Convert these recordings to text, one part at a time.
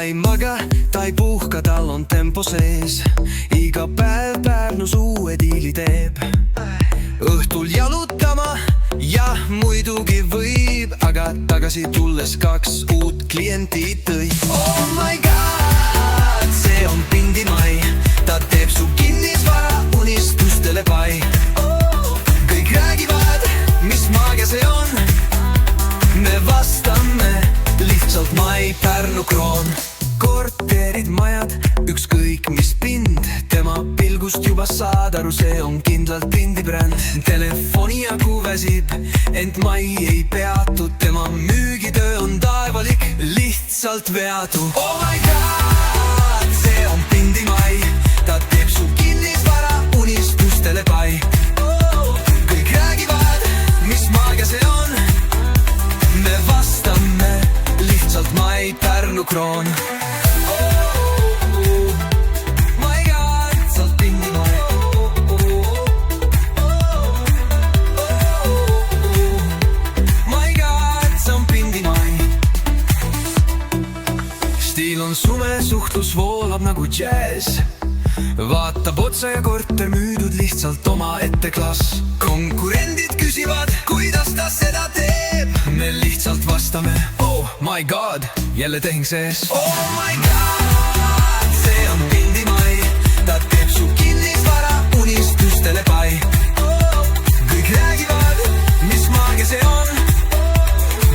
ei maga, ta ei puhka, tal on tempo sees. Iga päev Pärnus uue diili teeb. Õhtul jalutama ja muidugi võib, aga tagasi tulles 2 uut klienti tõi. Oh my god, see on Pindimai, ta teeb su kinnisvara unistustele pai. Kõik räägivad, mis maagia see on. Me vastame lihtsalt Mai Pärnu kroon. Korterid, majad, ükskõik mis pind, tema pilgust juba saad aru, see on kindlalt Pindi bränd. Telefoni jagu väsib, ent Mai ei peatu, tema müügitöö on taevalik, lihtsalt veatu. Oh my god, see on Pindimai, ta teeb su kinnisvara unistustele pai. Kõik räägivad, mis maagia see on. Me vastame lihtsalt Mai Pärnu kroon. Stiil on sume, suhtlus voolab nagu džäs. Vaatab otsa ja korter müüdud lihtsalt oma etteklass. Konkurendid küsivad, kuidas ta seda teeb. Me lihtsalt vastame, oh my god, jälle tehing sees. Oh my god, see on Pindimai, ta teeb su kinnisvara unistustele pai. Kõik räägivad, mis maagia see on.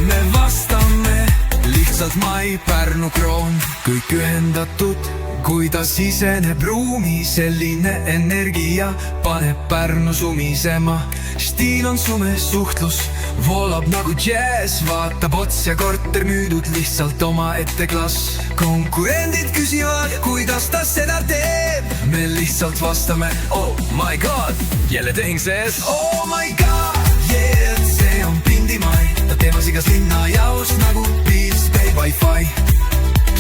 Me vastame lihtsalt Mai Pärnu kroon. Kõik ühendatud, kui ta siseneb ruumi, selline energia paneb Pärnu sumisema. Stiil on sume, suhtlus voolab nagu džäs. Vaatab ots ja korter müüdud lihtsalt oma etteklass. Konkurendid küsivad, kuidas ta seda teeb. Me lihtsalt vastame, oh my god, jälle tehing sees. Oh my god, yeah, see on Pindimai, ta teemas igas linnajaos nagu Piils käib Wi-Fi.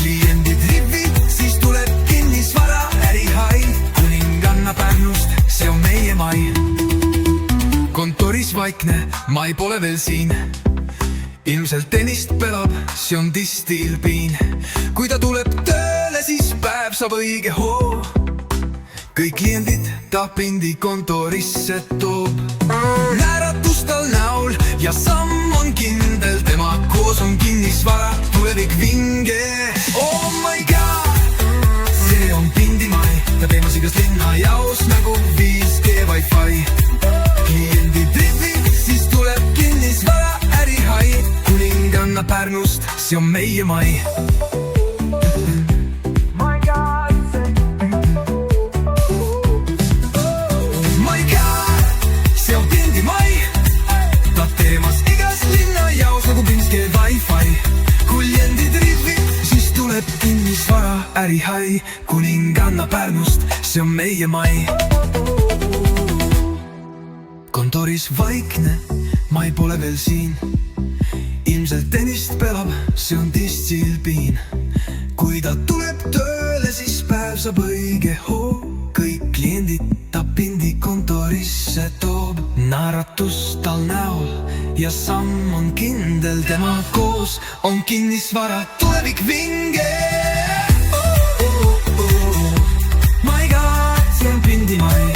Kliendid rivid, siis tuleb kinnisvara ärihai. Kuninganna Pärnust, see on meie Mai. Kontoris vaikne, Mai pole veel siin. Ilmselt tennist pelab, see on distiilpiin. Kui ta tuleb tööle, siis päev saab õige hoo. Kõik kliendid ta Pindi kontorisse toob. Naeratus tal näol ja samm on kindel, tema koos on kinnisvara, tulevik vinge. Oh my god, see on Pindimai, ta teemas igas linnajaos nagu 5G Wi-Fi. Kliendid rivid, siis tuleb kinnisvara ärihai. Kuninganna Pärnust, see on meie Mai. Ärihai, Kuninganna Pärnust, see on meie Mai. Kontoris vaikne, Mai pole veel siin. Ilmselt tennist pelab, see on distiilpiin. Kui ta tuleb tööle, siis päev saab õige hoo. Kõik kliendid ta Pindi kontorisse toob. Naeratus tal näol ja samm on kindel, tema koos on kinnisvara, tulevik vinge. My God, see on Pindimai.